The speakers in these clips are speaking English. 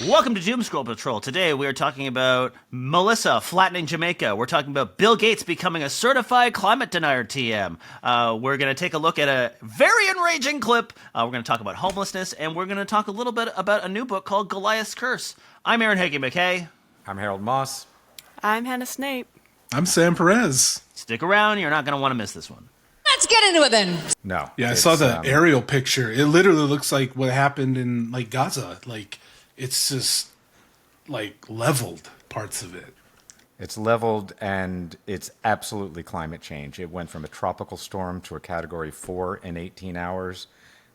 Welcome to Doom Scroll Patrol. Today we are talking about Melissa flattening Jamaica. We're talking about Bill Gates becoming a certified climate denier TM. We're going to take a look at a very enraging clip. We're going to talk about homelessness, and we're going to talk a little bit about a new book called Goliath's Curse. I'm Aaron Hagee McKay. I'm Harold Moss. I'm Hannah Snape. I'm Sam Perez. Stick around. You're not going to want to miss this one. Let's get into it then. No. Yeah, I saw the aerial picture. It literally looks like what happened in like Gaza. Like it's just like leveled parts of it. It's leveled, and it's absolutely climate change. It went from a tropical storm to a Category 4 in 18 hours,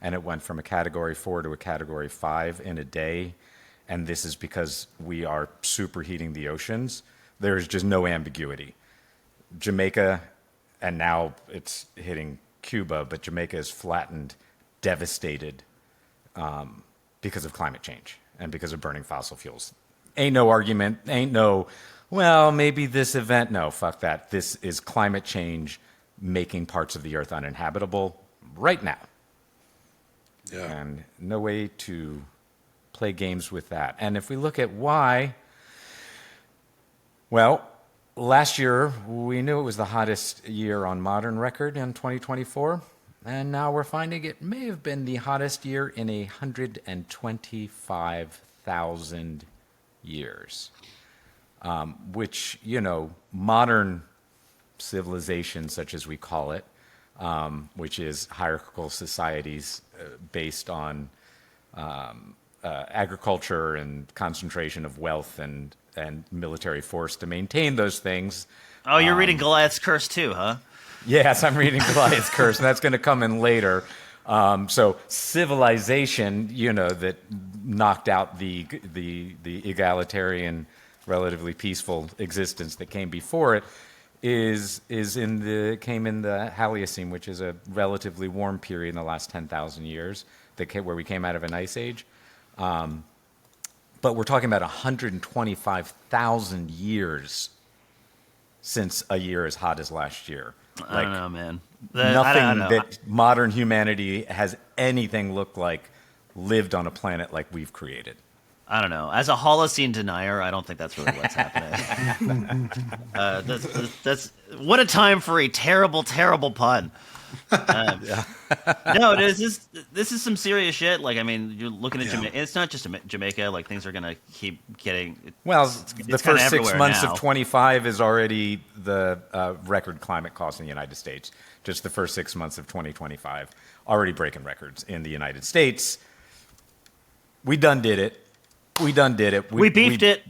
and it went from a Category 4 to a Category 5 in a day. And this is because we are superheating the oceans. There's just no ambiguity. Jamaica, and now it's hitting Cuba, but Jamaica is flattened, devastated because of climate change and because of burning fossil fuels. Ain't no argument, ain't no, well, maybe this event. No, fuck that. This is climate change making parts of the earth uninhabitable right now. Yeah. And no way to play games with that. And if we look at why, well, last year we knew it was the hottest year on modern record in 2024. And now we're finding it may have been the hottest year in 125,000 years, which, you know, modern civilization, such as we call it, which is hierarchical societies based on agriculture and concentration of wealth and military force to maintain those things. Oh, you're reading Goliath's Curse too, huh? Yes, I'm reading Goliath's Curse, and that's going to come in later. So civilization, you know, that knocked out the egalitarian, relatively peaceful existence that came before it, came in the Haliocene, which is a relatively warm period in the last 10,000 years, where we came out of an ice age. But we're talking about 125,000 years since a year as hot as last year. I don't know, man. Nothing that modern humanity has anything look like lived on a planet like we've created. I don't know. As a Holocene denier, I don't think that's really what's happening. That's what a time for a terrible, terrible pun. No, this is some serious shit. Like, I mean, you're looking at Jamaica. It's not just Jamaica. Like, things are gonna keep getting. Well, it's the first 6 months now. of 25 is already the record climate cost in the United States. Just the first 6 months of 2025, already breaking records in the United States. We done did it. We beefed it.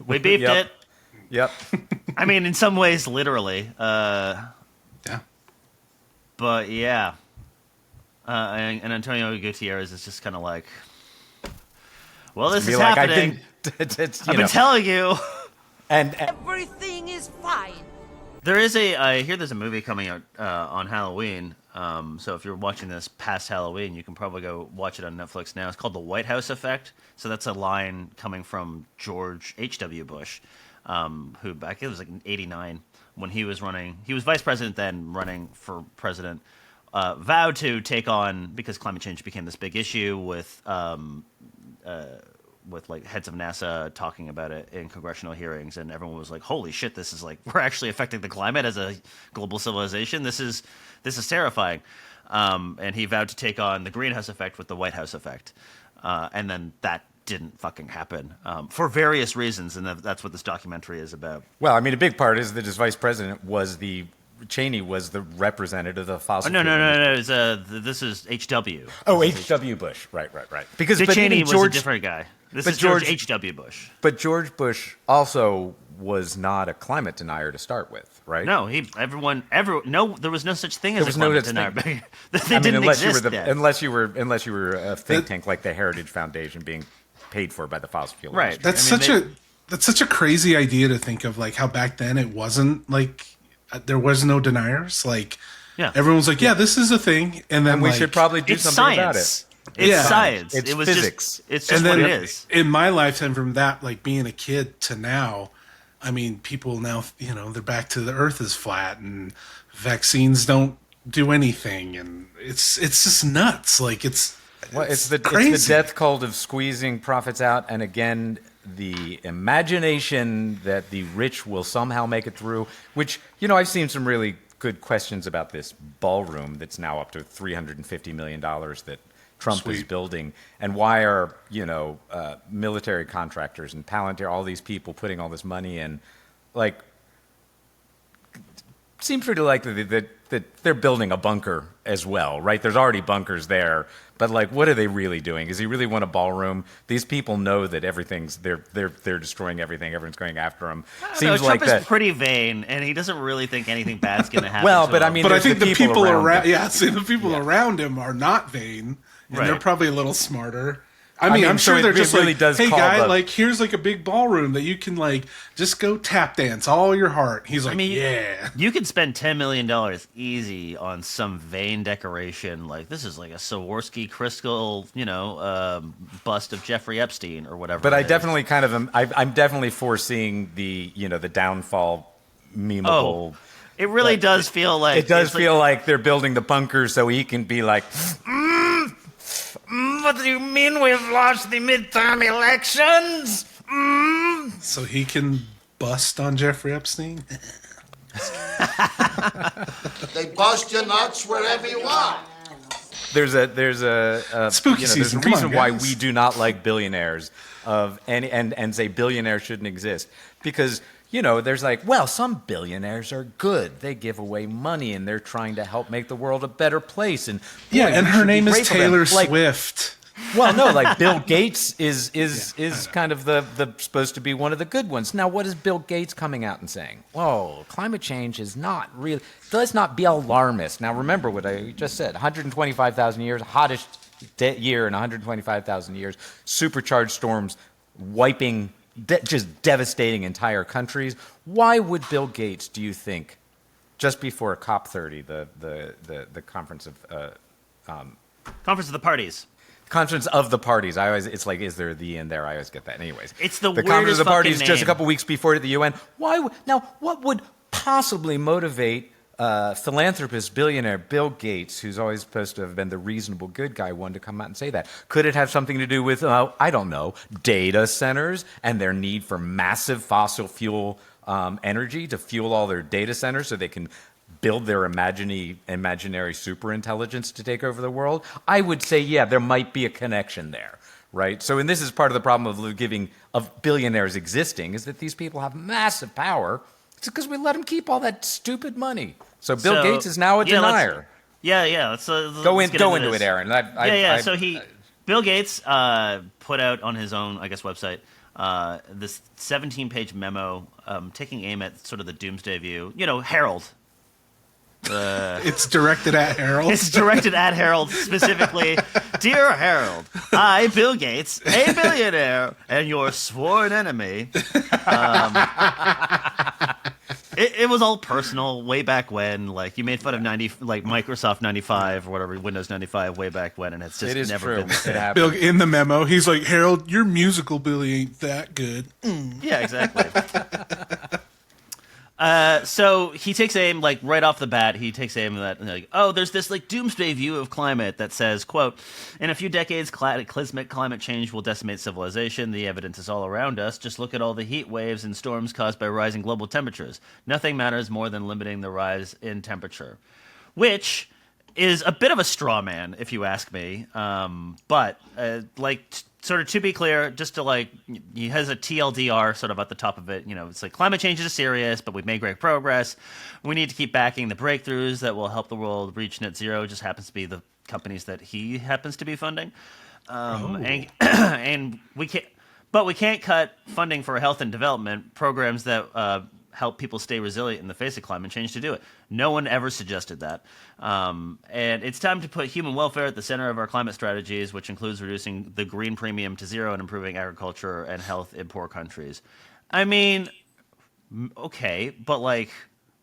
We beefed it. Yep. I mean, in some ways, literally. Yeah. But yeah. And Antonio Gutierrez is just kind of like, well, this is happening. I've been telling you. And Everything is fine. There is I hear there's a movie coming out on Halloween. So if you're watching this past Halloween, you can probably go watch it on Netflix now. It's called The White House Effect. So that's a line coming from George H.W. Bush, who back, it was like in 89 when he was running. He was vice president then, running for president. Vowed to take on, because climate change became this big issue with like heads of NASA talking about it in congressional hearings, and everyone was like, holy shit, this is like, we're actually affecting the climate as a global civilization. This is terrifying. And he vowed to take on the greenhouse effect with the White House effect. And then that didn't fucking happen for various reasons, and that's what this documentary is about. well, I mean, a big part is that his vice president Cheney was the representative of fossil fuel. No. This is H.W. Oh, H.W. Bush. Right. Because Dick Cheney was a George, different guy. This but is George George- H.W. Bush. But George Bush also was not a climate denier to start with, right? No, there was no such thing as a climate denier. They didn't unless exist you were yet. unless you were a think tank like the Heritage Foundation being paid for by the fossil fuel Right. industry. That's such a crazy idea to think of, like how back then it wasn't like there was no deniers. Like everyone was like, yeah, this is a thing, and then we should probably do it's something science. about it. It's science. It's it was physics. It's just and then what it is. In my lifetime, from that, like being a kid to now, I mean, people now, they're back to the Earth is flat, and vaccines don't do anything, and it's just nuts. Like it's crazy. It's the death cult of squeezing profits out, and again, the imagination that the rich will somehow make it through. Which I've seen some really good questions about this ballroom that's now up to $350 million that Trump is building, and why are military contractors and Palantir, all these people putting all this money in, like, seems pretty likely that they're building a bunker as well, right? There's already bunkers there, but like, what are they really doing? Does he really want a ballroom? These people know that they're destroying everything. Everyone's going after him. Seems Trump like is pretty vain, and he doesn't really think anything bad's going to happen. Well, to but him. I mean, But I think the people around, him. the people around him are not vain, and Right. they're probably a little smarter. I mean, I'm so sure they're it just really like, does hey, call guy, the- like, here's like a big ballroom that you can like just go tap dance all your heart. He's like, yeah. You could spend $10 million easy on some vain decoration. Like, this is like a Swarovski crystal, bust of Jeffrey Epstein or whatever. But it I is. definitely I'm definitely foreseeing the the downfall memeable. It really does feel like It does it's feel like they're building the bunker so he can be like, what do you mean we've lost the midterm elections? So he can bust on Jeffrey Epstein. They bust your nuts wherever you want. There's a Spooky there's season. a Come on, reason why guys. we do not like billionaires and say billionaires shouldn't exist, because there's like, well, some billionaires are good. They give away money and they're trying to help make the world a better place. And Yeah, boy, and we her should be name is grateful to them. Taylor Like, Swift. well, no, like Bill Gates is kind of the supposed to be one of the good ones. Now, what is Bill Gates coming out and saying? Whoa, climate change is not real. Let's not be alarmist. Now, remember what I just said: 125,000 years, hottest year in 125,000 years, supercharged storms wiping, just devastating entire countries. Why would Bill Gates, do you think, just before COP30, the conference of Conference of the Parties. Conference of the Parties. It's like, is there the in there? I always get that. Anyways, It's the Conference weirdest of the Parties fucking just a name. couple weeks before the UN. What would possibly motivate philanthropist, billionaire Bill Gates, who's always supposed to have been the reasonable good guy, one to come out and say that? Could it have something to do with, I don't know, data centers and their need for massive fossil fuel energy to fuel all their data centers so they can build their imaginary superintelligence to take over the world? I would say, yeah, there might be a connection there, right? So, and this is part of the problem of billionaires existing, is that these people have massive power. It's because we let them keep all that stupid money. So Bill Gates is now a denier. Let's Go get into this. it, Aaron. So Bill Gates put out on his own, I guess, website this 17-page memo taking aim at sort of the doomsday view. Harold. It's directed at Harold. It's directed at Harold specifically. Dear Harold, I, Bill Gates, a billionaire and your sworn enemy. It was all personal way back when. Like, you made fun of Microsoft 95 or whatever, Windows 95 way back when, and it's just It is never true. been the same. It happened. Bill, in the memo, he's like, Harold, your musical Billy ain't that good. Yeah, exactly. So he takes aim, like, right off the bat, at, like, there's this, like, doomsday view of climate that says, quote, in a few decades, climate change will decimate civilization. The evidence is all around us. Just look at all the heat waves and storms caused by rising global temperatures. Nothing matters more than limiting the rise in temperature. Which is a bit of a straw man, if you ask me. Sort of to be clear, just to like, he has a TLDR sort of at the top of it. It's like, climate change is serious, but we've made great progress. We need to keep backing the breakthroughs that will help the world reach net zero. It just happens to be the companies that he happens to be funding. And we can't cut funding for health and development programs that help people stay resilient in the face of climate change to do it. No one ever suggested that. And it's time to put human welfare at the center of our climate strategies, which includes reducing the green premium to zero and improving agriculture and health in poor countries. I mean, okay, but like,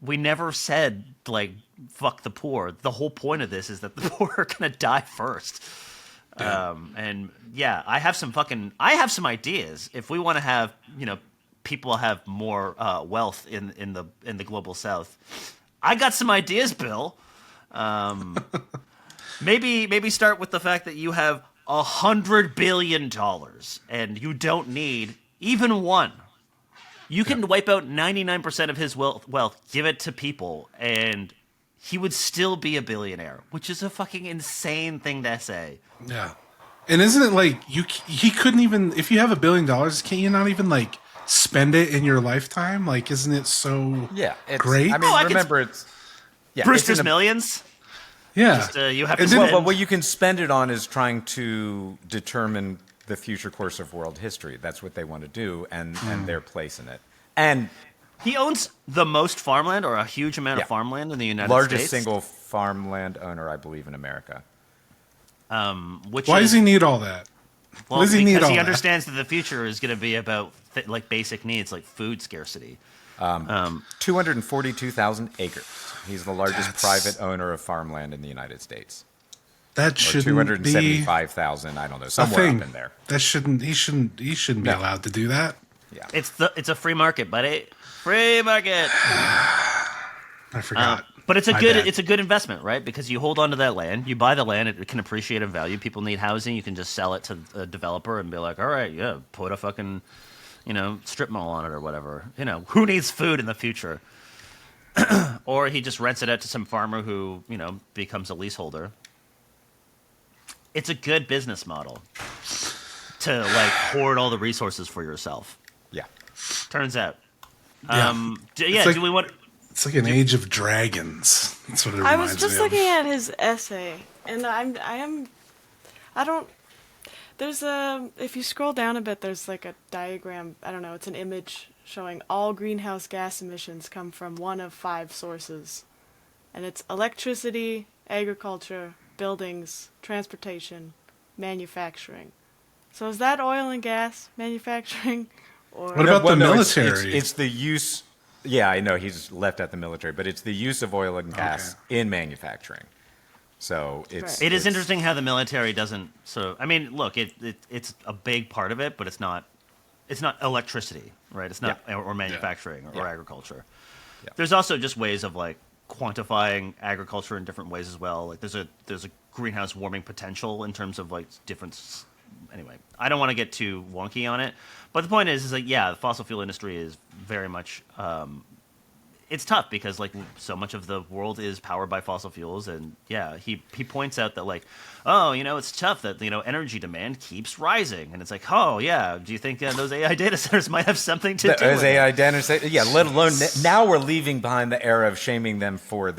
we never said, like, fuck the poor. The whole point of this is that the poor are going to die first. Yeah. I have some ideas. If we want to have, people have more wealth in the global south, I got some ideas, Bill. Maybe start with the fact that you have $100 billion and you don't need even one. You can wipe out 99% of his wealth, give it to people, and he would still be a billionaire, which is a fucking insane thing to say. Yeah. And isn't it like he couldn't even, if you have $1 billion, can't you not even like spend it in your lifetime? Like, isn't it so great? I mean, remember it's Brewster's Millions. Yeah. Just, you have to spend. Well, what you can spend it on is trying to determine the future course of world history. That's what they want to do, and their place in it. And he owns the most farmland, or a huge amount of farmland in the United States. Largest single farmland owner, I believe, in America. Why does he need all that? Well, because he understands that the future is going to be about like basic needs, like food scarcity. 242,000 acres. He's the largest private owner of farmland in the United States. That shouldn't 275,000. I don't know, somewhere up in there. That shouldn't. He shouldn't be allowed to do that. Yeah, it's a free market, buddy. Free market. I forgot. But it's a good investment, right? Because you hold on to that land, you buy the land, it can appreciate in value. People need housing, you can just sell it to a developer and be like, all right, yeah, put a fucking, strip mall on it or whatever. Who needs food in the future? Or he just rents it out to some farmer who, becomes a leaseholder. It's a good business model to like hoard all the resources for yourself. Yeah. Turns out. Do we want? It's like an Age of Dragons. That's what it reminds me of. I was just looking at his essay, and if you scroll down a bit, there's like a diagram. I don't know. It's an image showing all greenhouse gas emissions come from one of 5 sources, and it's electricity, agriculture, buildings, transportation, manufacturing. So is that oil and gas manufacturing? Or what about the military? It's the use. Yeah, I know he's left out the military, but it's the use of oil and gas in manufacturing. So it is interesting how the military doesn't. So I mean, look, it's a big part of it, but it's not electricity, right? It's not or manufacturing or agriculture. Yeah. There's also just ways of like quantifying agriculture in different ways as well. Like there's a greenhouse warming potential in terms of like different. Anyway, I don't want to get too wonky on it, but the point is like, the fossil fuel industry is very much, it's tough because like so much of the world is powered by fossil fuels. And he points out that like, it's tough that, energy demand keeps rising. And it's like, do you think those AI data centers might have something to do with those AI it? data centers? Yeah, let alone now we're leaving behind the era of shaming them for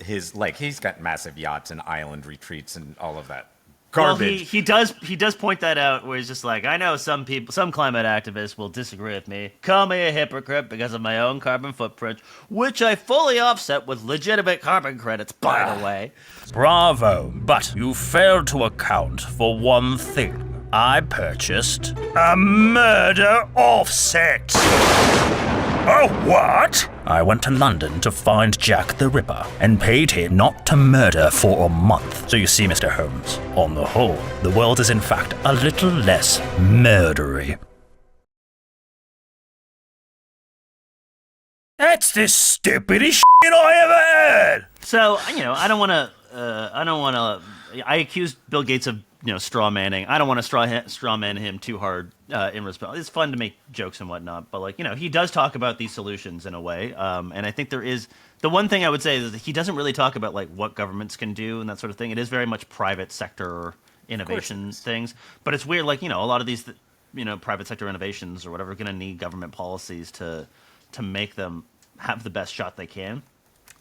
he's got massive yachts and island retreats and all of that. Garbage. Well, he does point that out where he's just like, I know some climate activists will disagree with me, call me a hypocrite because of my own carbon footprint, which I fully offset with legitimate carbon credits, by the way. Bravo, but you failed to account for one thing. I purchased a murder offset. Oh, what? I went to London to find Jack the Ripper and paid him not to murder for a month. So you see, Mr. Holmes, on the whole, the world is in fact a little less murdery. That's the stupidest shit I ever heard! So, I don't want to, I accused Bill Gates of, straw manning. I don't want to straw man him too hard in response. It's fun to make jokes and whatnot, but he does talk about these solutions in a way. And I think there is the one thing I would say is that he doesn't really talk about like what governments can do and that sort of thing. It is very much private sector innovation things, but it's weird. Like, a lot of these, private sector innovations or whatever are going to need government policies to make them have the best shot they can.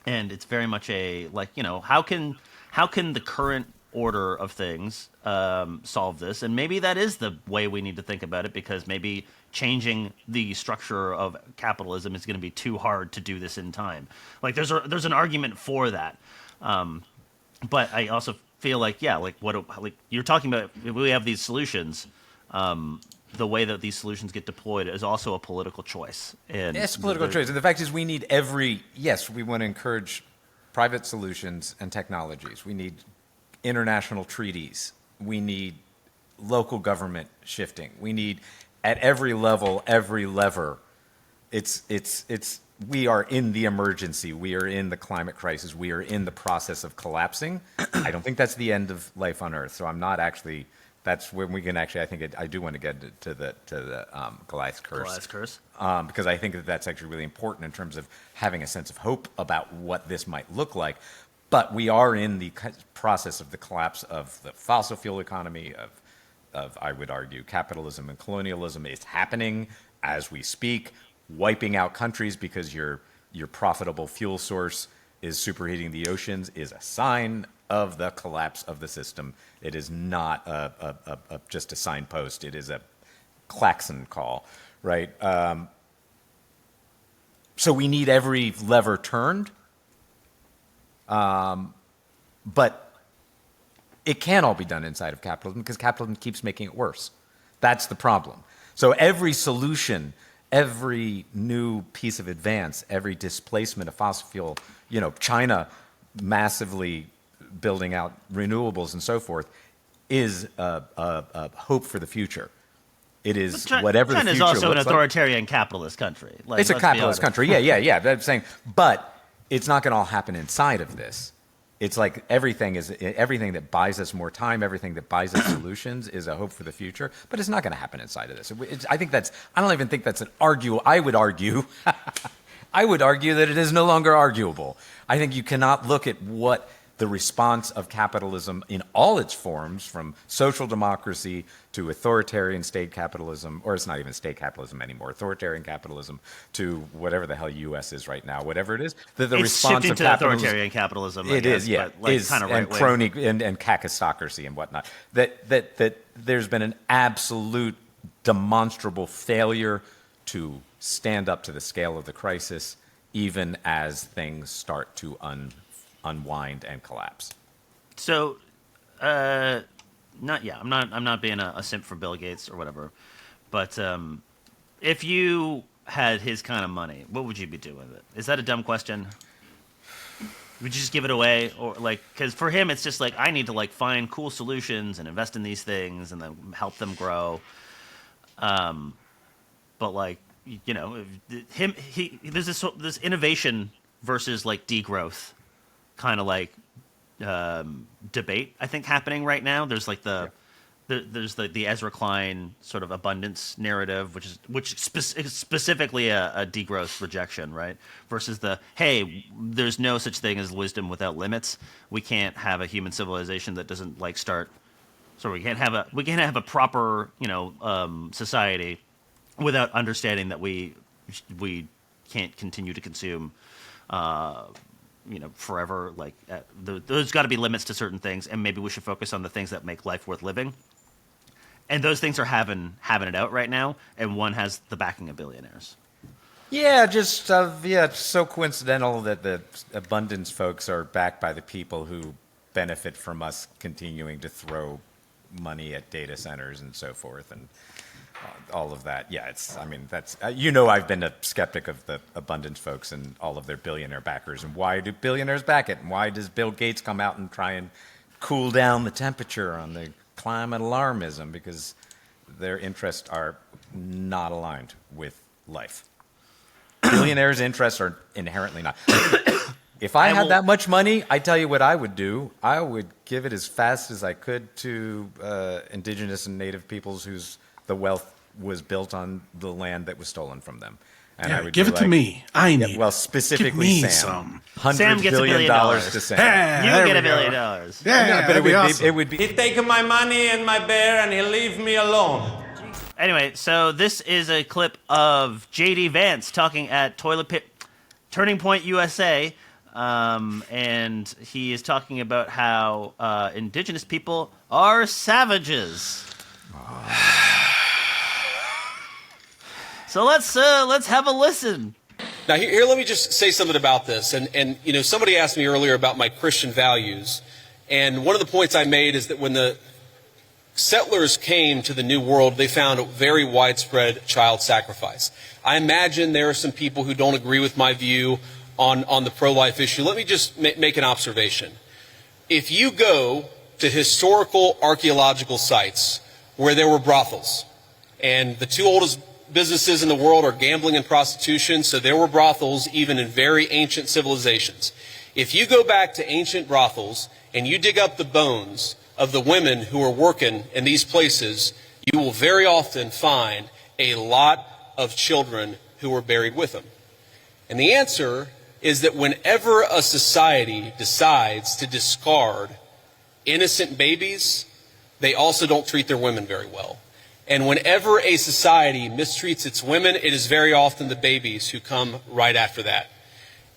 And it's very much a like, how can the current order of things solve this? And maybe that is the way we need to think about it, because maybe changing the structure of capitalism is going to be too hard to do this in time. Like there's an argument for that, but I also feel like like you're talking about, if we have these solutions, the way that these solutions get deployed is also a political choice. And it's a political choice. And the fact is we need we want to encourage private solutions and technologies. We need international treaties. We need local government shifting. We need, at every level, every lever. It's we are in the emergency. We are in the climate crisis. We are in the process of collapsing. I don't think that's the end of life on Earth. So I'm not actually. That's when we can actually. I think I do want to get to the Goliath's curse. Goliath's curse. Because I think that that's actually really important in terms of having a sense of hope about what this might look like. But we are in the process of the collapse of the fossil fuel economy, of I would argue, capitalism and colonialism. It's happening as we speak, wiping out countries because your profitable fuel source is superheating the oceans is a sign of the collapse of the system. It is not just a signpost. It is a klaxon call, right? So we need every lever turned. But it can't all be done inside of capitalism because capitalism keeps making it worse. That's the problem. So every solution, every new piece of advance, every displacement of fossil fuel, China massively building out renewables and so forth, is a hope for the future. It is whatever the future China's also an looks authoritarian capitalist country. Like, it's a capitalist country. Yeah. But I'm saying, but it's not going to all happen inside of this. It's like everything that buys us more time, everything that buys us solutions is a hope for the future, but it's not going to happen inside of this. I don't even think that's I would argue that it is no longer arguable. I think you cannot look at what the response of capitalism in all its forms, from social democracy to authoritarian state capitalism, or it's not even state capitalism anymore, authoritarian capitalism, to whatever the hell U.S. is right now, whatever it is. The response shifting of to capitalism, authoritarian capitalism. It is, yeah, but like is, kind of and right-wing. crony and kakistocracy and whatnot. That there's been an absolute demonstrable failure to stand up to the scale of the crisis, even as things start to unwind and collapse. So, I'm not being a simp for Bill Gates or whatever, but if you had his kind of money, what would you be doing with it? Is that a dumb question? Would you just give it away, or because for him it's just like, I need to find cool solutions and invest in these things and then help them grow. But there's this innovation versus degrowth kind of debate, I think, happening right now. There's the Ezra Klein sort of abundance narrative, which is specifically a degrowth rejection, right? Versus hey, there's no such thing as wisdom without limits. We can't have a human civilization that doesn't start. So we can't have a proper society without understanding that we can't continue to consume. Forever. There's got to be limits to certain things, and maybe we should focus on the things that make life worth living. And those things are having it out right now, and one has the backing of billionaires. Yeah, it's so coincidental that the abundance folks are backed by the people who benefit from us continuing to throw money at data centers and so forth, and all of that. Yeah, that's I've been a skeptic of the abundance folks and all of their billionaire backers, and why do billionaires back it, and why does Bill Gates come out and try and cool down the temperature on the climate alarmism? Because their interests are not aligned with life. Billionaires' interests are inherently not. If I had that much money, I tell you what I would do. I would give it as fast as I could to indigenous and native peoples the wealth was built on the land that was stolen from them. And I would give it to me. I need. Yeah, well, specifically give me Sam. Some. Sam gets $1 billion to Sam. You get $1 billion. Yeah, but awesome. it would be. He's taking my money and my bear, and he'll leave me alone. Anyway, so this is a clip of J.D. Vance talking at Turning Point USA, and he is talking about how indigenous people are savages. So let's have a listen. Now here, let me just say something about this. And somebody asked me earlier about my Christian values, and one of the points I made is that when the settlers came to the New World, they found a very widespread child sacrifice. I imagine there are some people who don't agree with my view on the pro-life issue. Let me just make an observation. If you go to historical archaeological sites where there were brothels, and the two oldest businesses in the world are gambling and prostitution, so there were brothels even in very ancient civilizations. If you go back to ancient brothels and you dig up the bones of the women who are working in these places, you will very often find a lot of children who were buried with them. And the answer is that whenever a society decides to discard innocent babies, they also don't treat their women very well. And whenever a society mistreats its women, it is very often the babies who come right after that.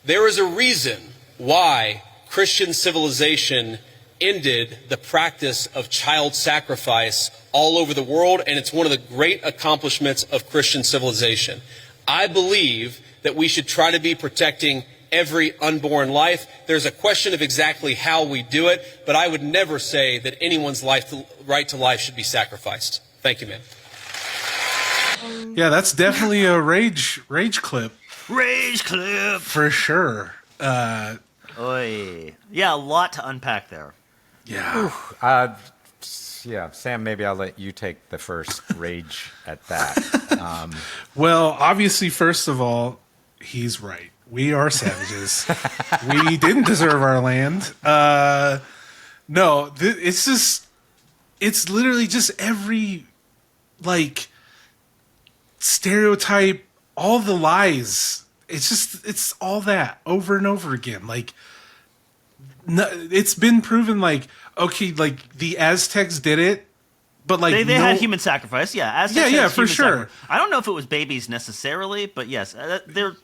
There is a reason why Christian civilization ended the practice of child sacrifice all over the world, and it's one of the great accomplishments of Christian civilization. I believe that we should try to be protecting every unborn life. There's a question of exactly how we do it, but I would never say that anyone's right to life should be sacrificed. Thank you, man. Yeah, that's definitely a rage clip. Rage clip. For sure. Oy. Yeah, a lot to unpack there. Yeah. Yeah, Sam, maybe I'll let you take the first rage at that. Well, obviously, first of all, he's right. We are savages. We didn't deserve our land. No, it's literally just every, like, stereotype, all the lies. It's all that over and over again. Like, no, it's been proven, like, okay, like, the Aztecs did it, but, like, they had human sacrifice. Yeah, Aztecs yeah, had for human sure. sacrifice. I don't know if it was babies necessarily, but yes, the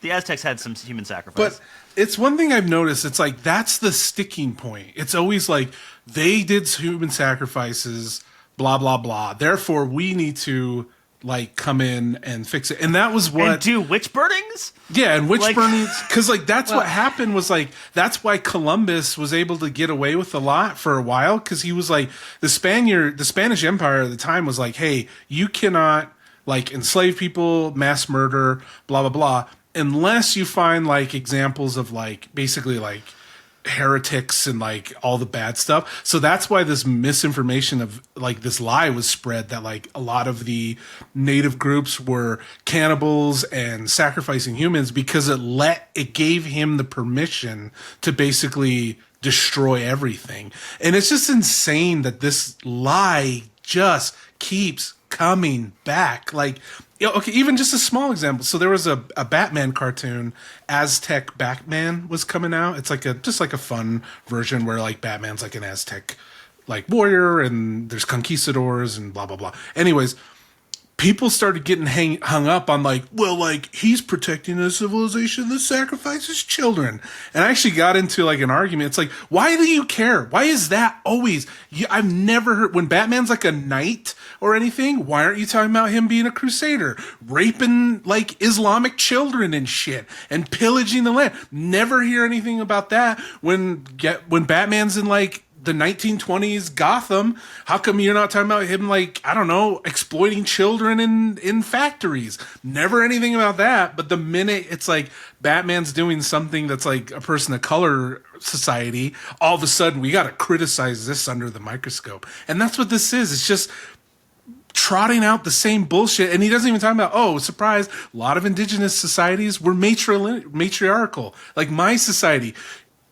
Aztecs had some human sacrifice. But it's one thing I've noticed. It's like, that's the sticking point. It's always like, they did human sacrifices, blah, blah, blah. Therefore, we need to, like, come in and fix it. And that was what... And do witch burnings? Yeah, and witch burnings. Because, like, that's what happened was, like, that's why Columbus was able to get away with a lot for a while. Because he was like, the Spanish Empire at the time was like, hey, you cannot, like, enslave people, mass murder, blah, blah, blah, unless you find, like, examples of, like, basically, like, heretics and, like, all the bad stuff. So that's why this misinformation of, like, this lie was spread that, like, a lot of the native groups were cannibals and sacrificing humans, because it gave him the permission to basically destroy everything. And it's just insane that this lie just keeps coming back. Like, okay, even just a small example. So there was a Batman cartoon, Aztec Batman, was coming out. It's like just like a fun version where, like, Batman's like an Aztec, like, warrior, and there's conquistadors and blah blah blah. Anyways, people started getting hung up on, like, well, like, he's protecting a civilization that sacrifices children. And I actually got into, like, an argument. It's like, why do you care? Why is that always? I've never heard, when Batman's like a knight or anything, why aren't you talking about him being a crusader, raping, like, Islamic children and shit, and pillaging the land? Never hear anything about that. When Batman's in, like, the 1920s Gotham, how come you're not talking about him, like, I don't know, exploiting children in factories? Never anything about that. But the minute it's like Batman's doing something that's like a person of color society, all of a sudden we got to criticize this under the microscope. And that's what this is. It's just trotting out the same bullshit. And he doesn't even talk about, oh, surprise, a lot of indigenous societies were matriarchal. Like my society,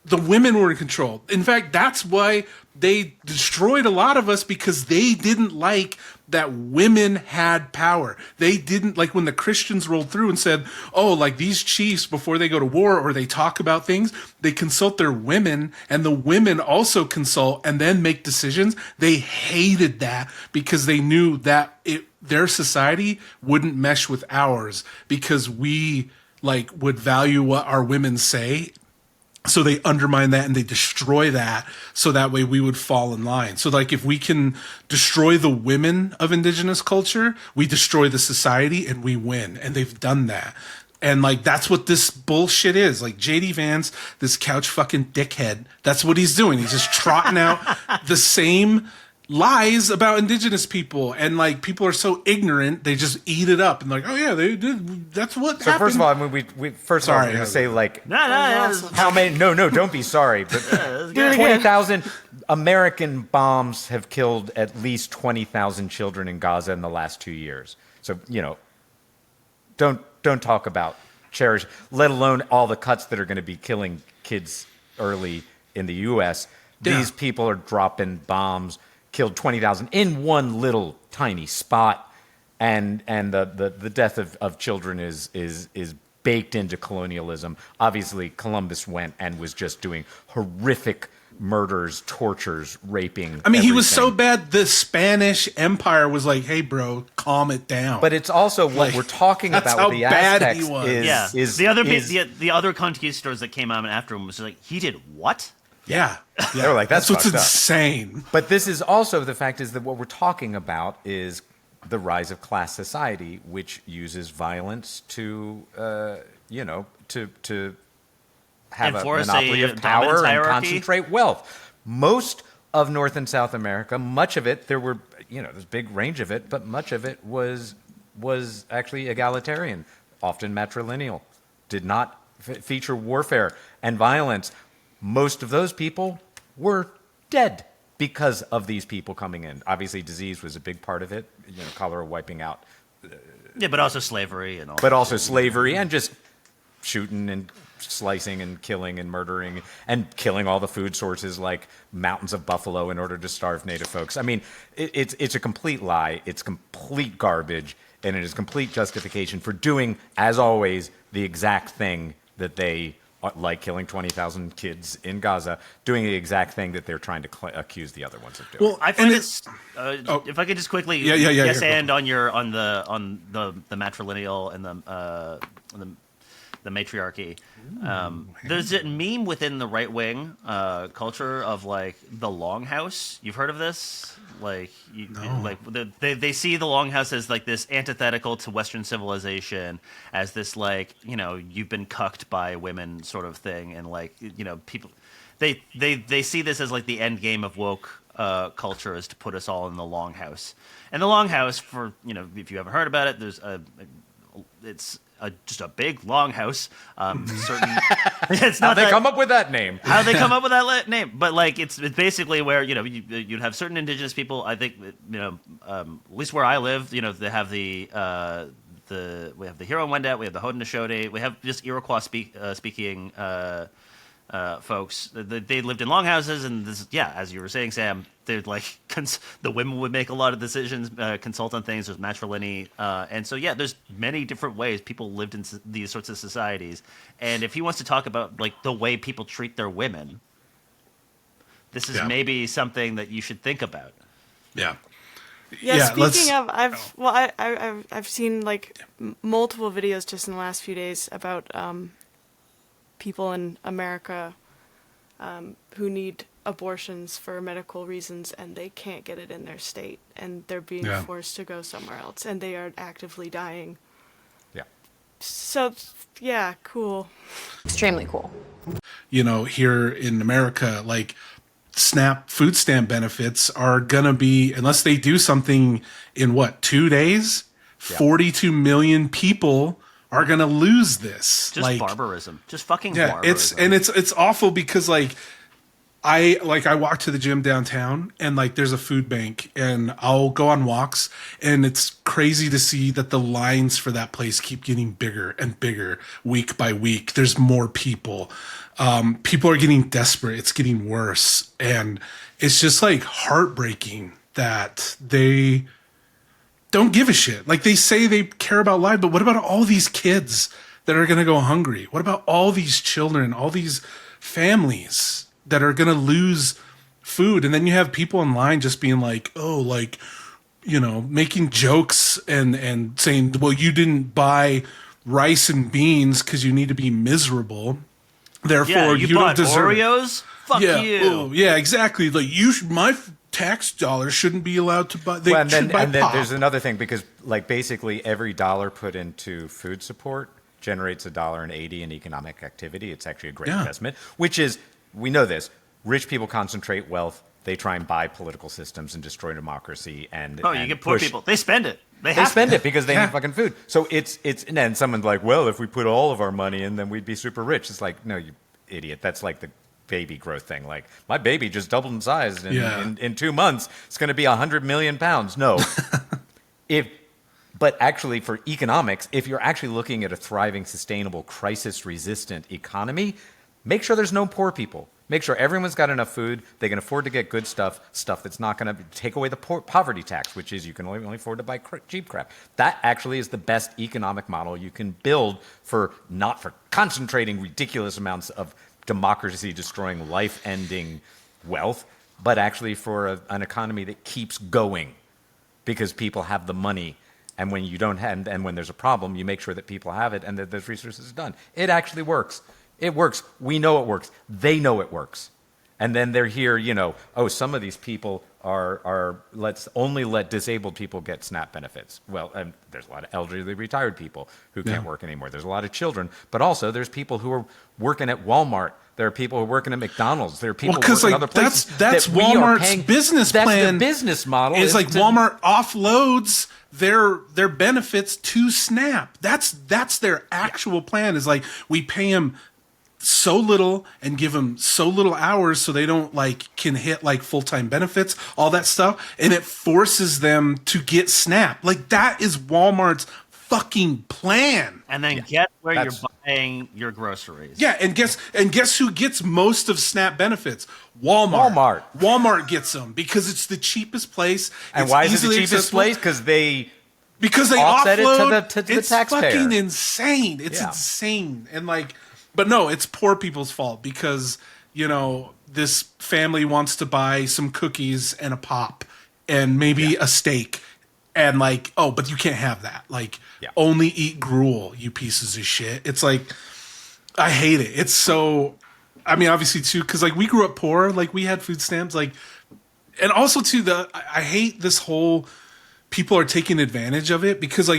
the women were in control. In fact, that's why they destroyed a lot of us, because they didn't like that women had power. They didn't like when the Christians rolled through and said, oh, like, these chiefs, before they go to war or they talk about things, they consult their women, and the women also consult and then make decisions. They hated that because they knew that their society wouldn't mesh with ours, because we, like, would value what our women say. So they undermine that and they destroy that, so that way we would fall in line. So, like, if we can destroy the women of indigenous culture, we destroy the society and we win. And they've done that. And, like, that's what this bullshit is. Like, JD Vance, this couch fucking dickhead, that's what he's doing. He's just trotting out the same lies about indigenous people, and, like, people are so ignorant they just eat it up and, like, oh yeah, they did, that's what happened. So first of all, I mean, we first of all, we're gonna say, like, how many? No, don't be sorry, but 20,000 American bombs have killed at least 20,000 children in Gaza in the last 2 years. So, don't talk about cherish, let alone all the cuts that are going to be killing kids early in the U.S. Yeah. These people are dropping bombs, killed 20,000 in one little tiny spot, and the death of children is baked into colonialism. Obviously, Columbus went and was just doing horrific murders, tortures, raping. I mean, he was so everything. bad, the Spanish Empire was like, hey, bro, calm it down. But it's also what Like, we're talking that's about how with the bad Aztecs he was. is the other is, the other conquistadors that came out after him was like, he did what? yeah. They were like, that's what's fucked up. insane. But this is also the fact is that what we're talking about is the rise of class society, which uses violence to, to have Enforce a monopoly a of power dominance and hierarchy. concentrate wealth. Most of North and South America, much of it, there's a big range of it, but much of it was actually egalitarian, often matrilineal, did not feature warfare and violence. Most of those people were dead because of these people coming in. Obviously, disease was a big part of it, cholera wiping out. Yeah, but also slavery and all. But also slavery and just shooting and slicing and killing and murdering and killing all the food sources like mountains of buffalo in order to starve native folks. I mean, it's a complete lie. It's complete garbage, and it is complete justification for doing, as always, the exact thing that they, like killing 20,000 kids in Gaza, doing the exact thing that they're trying to accuse the other ones of doing. Well, I find it's if I could just quickly yes yeah, and on the matrilineal and the matriarchy. There's a meme within the right wing culture of like the longhouse. You've heard of this? Like, they see the longhouse as like this antithetical to Western civilization, as this like you've been cucked by women sort of thing, and like people they see this as like the end game of woke culture is to put us all in the longhouse. And the longhouse, for if you haven't heard about it, it's just a big longhouse. It's not How'd they come up with that name? How they come up with that name? But like it's basically where you'd have certain indigenous people. I think at least where I live, they have we have the Huron-Wendat, we have the Haudenosaunee, we have just Iroquois speaking folks. They lived in longhouses, and this, as you were saying, Sam, they'd like the women would make a lot of decisions, consult on things. There's matrilineal, and so there's many different ways people lived in these sorts of societies. And if he wants to talk about like the way people treat their women, this is maybe something that you should think about. Yeah, speaking of, I've seen like multiple videos just in the last few days about people in America who need abortions for medical reasons, and they can't get it in their state, and they're being forced to go somewhere else, and they are actively dying. Yeah. So, cool. Extremely cool. Here in America, like SNAP food stamp benefits are gonna be, unless they do something in 2 days, 42 million people are gonna lose this. Just barbarism. Just fucking barbarism. It's awful because I walk to the gym downtown, and like there's a food bank, and I'll go on walks, and it's crazy to see that the lines for that place keep getting bigger and bigger week by week. There's more people. People are getting desperate. It's getting worse, and it's just like heartbreaking that they don't give a shit. Like, they say they care about life, but what about all these kids that are going to go hungry? What about all these children, all these families that are going to lose food? And then you have people in line just being like, making jokes and saying, well, you didn't buy rice and beans because you need to be miserable. Therefore, you bought don't deserve Oreos? Fuck you. Oh, yeah, exactly. Like, my tax dollars shouldn't be allowed to buy. They should buy pop. There's another thing, because like basically every dollar put into food support generates $1.80 in economic activity. It's actually a great investment, which is, we know this, rich people concentrate wealth. They try and buy political systems and destroy democracy. And you get poor people. They spend it. They spend it because they need fucking food. So it's and then someone's like, well, if we put all of our money in, then we'd be super rich. It's like, no, you idiot. That's like the baby growth thing. Like, my baby just doubled in size in 2 months. It's going to be 100 million pounds. No. If But actually, for economics, if you're actually looking at a thriving, sustainable, crisis-resistant economy, make sure there's no poor people. Make sure everyone's got enough food, they can afford to get good stuff that's not going to take away the poverty tax, which is you can only afford to buy cheap crap. That actually is the best economic model you can build not for concentrating ridiculous amounts of democracy-destroying, life-ending wealth, but actually for an economy that keeps going because people have the money. And when you don't have, and when there's a problem, you make sure that people have it and that those resources are done. It actually works. It works. We know it works. They know it works. And then they're here, some of these people let's only let disabled people get SNAP benefits. Well, there's a lot of elderly retired people who can't work anymore. There's a lot of children, but also there's people who are working at Walmart. There are people who are working at McDonald's. There are people working at other places. That's Walmart's business plan. That's the business model. It's like Walmart offloads their benefits to SNAP. That's their actual plan. Is like we pay them so little and give them so little hours so they don't can hit full-time benefits, all that stuff, and it forces them to get SNAP. That is Walmart's fucking plan. And then guess where you're buying your groceries. Yeah, and guess who gets most of SNAP benefits? Walmart. Walmart gets them because it's the cheapest place. And why is it the cheapest place? Because they offset offload it to the it's taxpayer. It's fucking insane. It's insane. And but no, it's poor people's fault because, this family wants to buy some cookies and a pop and maybe a steak. And but you can't have that. Only eat gruel, you pieces of shit. It's I hate it. It's so, obviously too, because we grew up poor. We had food stamps. And also too, I hate this whole people are taking advantage of it because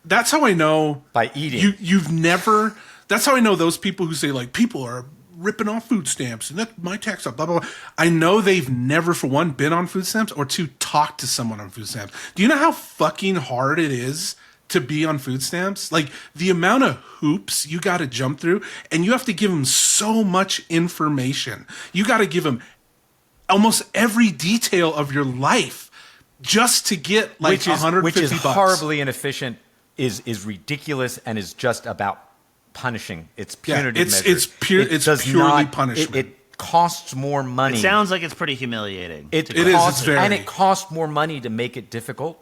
that's how I know. By eating. You've never... That's how I know those people who say people are ripping off food stamps and that's my tax up, blah, blah, blah. I know they've never, for one, been on food stamps or two, talked to someone on food stamps. Do you know how fucking hard it is to be on food stamps? The amount of hoops you got to jump through, and you have to give them so much information. You got to give them almost every detail of your life just to get $150. Which is horribly inefficient, is ridiculous, and is just about punishing. It's punitive measures. It's purely punishment. It costs more money. It sounds like it's pretty humiliating. It is. It's very. And it costs more money to make it difficult